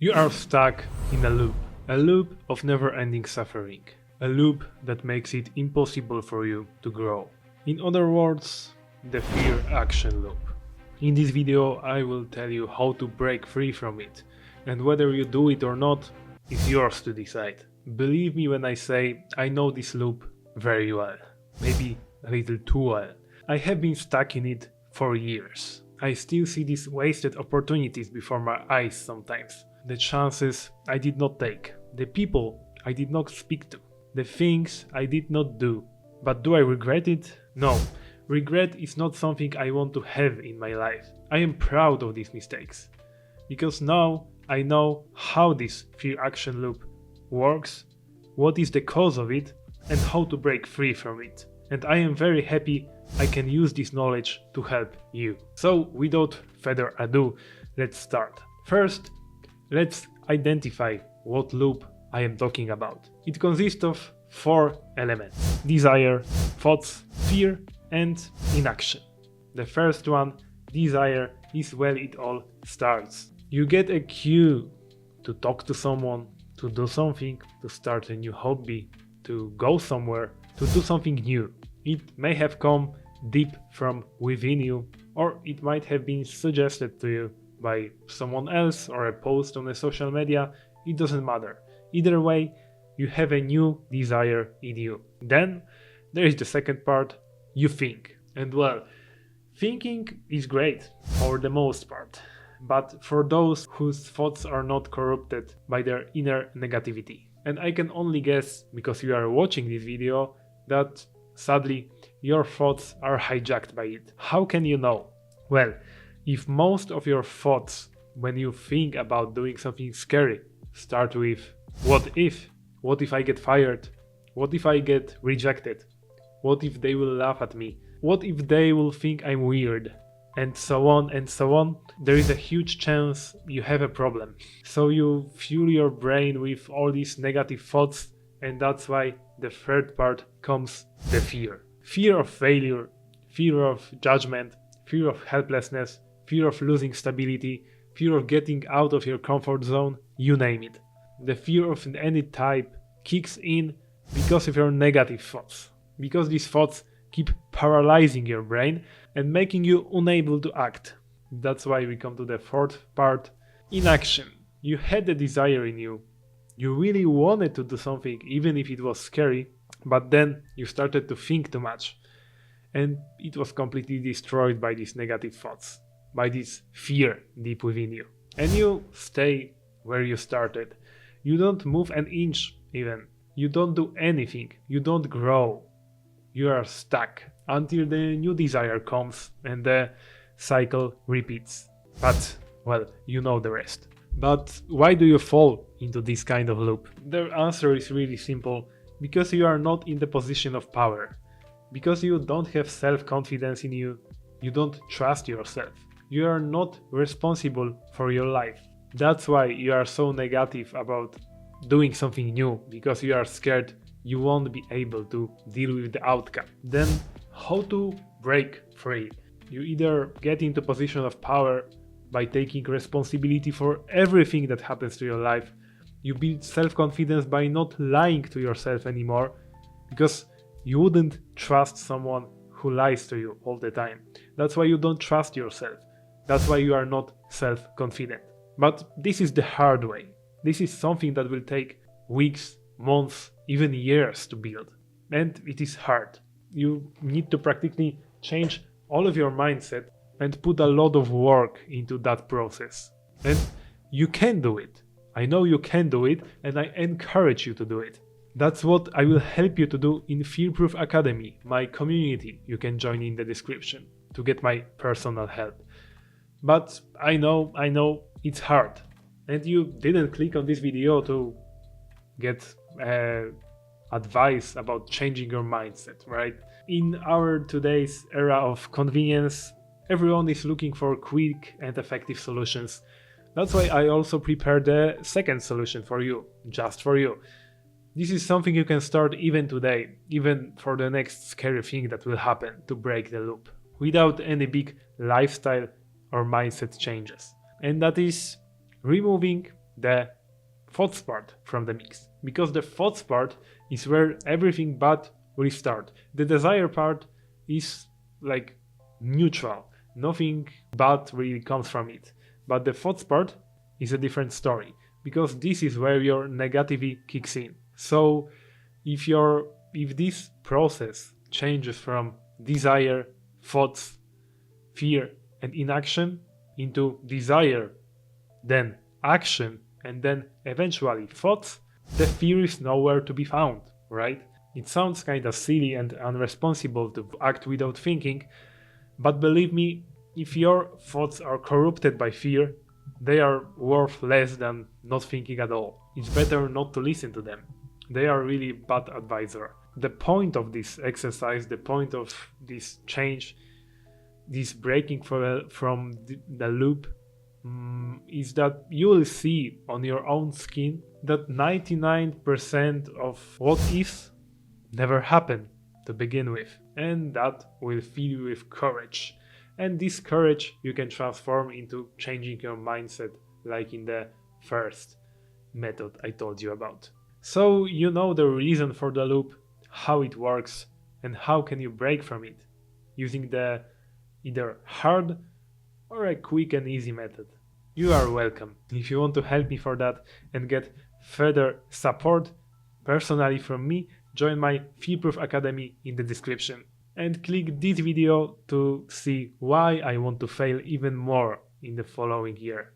You are stuck in a loop of never-ending suffering, a loop that makes it impossible for you to grow. In other words, the fear action loop. In this video I will tell you how to break free from it, and whether you do it or not is yours to decide. Believe me when I say I know this loop very well, maybe a little too well. I have been stuck in it for years. I still see these wasted opportunities before my eyes sometimes. The chances I did not take, the people I did not speak to, the things I did not do. But do I regret it? No. Regret is not something I want to have in my life. I am proud of these mistakes. Because now I know how this fear action loop works, what is the cause of it, and how to break free from it. And I am very happy I can use this knowledge to help you. So without further ado, let's start. First, let's identify what loop I am talking about. It consists of 4 elements: desire, thoughts, fear, and inaction. The first one, desire, is where it all starts. You get a cue to talk to someone, to do something, to start a new hobby, to go somewhere, to do something new. It may have come deep from within you, or it might have been suggested to you by someone else or a post on a social media. It doesn't matter. Either way, you have a new desire in you. Then there is the second part, you think. And well, thinking is great for the most part, but for those whose thoughts are not corrupted by their inner negativity. And I can only guess, because you are watching this video, that sadly your thoughts are hijacked by it. How can you know? Well, if most of your thoughts when you think about doing something scary start with what if? What if I get fired? What if I get rejected? What if they will laugh at me? What if they will think I'm weird? And so on and so on. There is a huge chance you have a problem. So you fuel your brain with all these negative thoughts, and that's why the third part comes, the fear. Fear of failure, fear of judgment, fear of helplessness, fear of losing stability, fear of getting out of your comfort zone, you name it. The fear of any type kicks in because of your negative thoughts. Because these thoughts keep paralyzing your brain and making you unable to act. That's why we come to the fourth part, inaction. You had the desire in you. You really wanted to do something even if it was scary, but then you started to think too much. And it was completely destroyed by these negative thoughts, by this fear deep within you. And you stay where you started. You don't move an inch even. You don't do anything. You don't grow. You are stuck until the new desire comes and the cycle repeats. But, well, you know the rest. But why do you fall into this kind of loop? The answer is really simple. Because you are not in the position of power. Because you don't have self-confidence in you. You don't trust yourself. You are not responsible for your life. That's why you are so negative about doing something new, because you are scared you won't be able to deal with the outcome. Then how to break free? You either get into position of power by taking responsibility for everything that happens to your life. You build self-confidence by not lying to yourself anymore, because you wouldn't trust someone who lies to you all the time. That's why you don't trust yourself. That's why you are not self-confident. But this is the hard way. This is something that will take weeks, months, even years to build. And it is hard. You need to practically change all of your mindset and put a lot of work into that process. And you can do it. I know you can do it, and I encourage you to do it. That's what I will help you to do in Fearproof Academy, my community. You can join in the description to get my personal help. But I know it's hard. And you didn't click on this video to get advice about changing your mindset, right? In our today's era of convenience, everyone is looking for quick and effective solutions. That's why I also prepared the second solution for you, just for you. This is something you can start even today, even for the next scary thing that will happen to break the loop, without any big lifestyle or mindset changes. And that is removing the thoughts part from the mix, because the thoughts part is where everything bad will start. The desire part is like neutral, nothing bad really comes from it. But the thoughts part is a different story, because this is where your negativity kicks in. So if this process changes from desire, thoughts, fear, and inaction into desire, then action, and then eventually thoughts, the fear is nowhere to be found, right? It sounds kinda silly and unresponsible to act without thinking, but believe me, if your thoughts are corrupted by fear, they are worth less than not thinking at all. It's better not to listen to them. They are really bad advisor. The point of this exercise, the point of this change, this breaking from the loop, is that you will see on your own skin that 99% of what is never happened to begin with, and that will fill you with courage. And this courage you can transform into changing your mindset, like in the first method I told you about. So you know the reason for the loop, how it works, and how can you break from it using the either hard or a quick and easy method. You are welcome. If you want to help me for that and get further support personally from me, join my Fearproof Academy in the description. And click this video to see why I want to fail even more in the following year.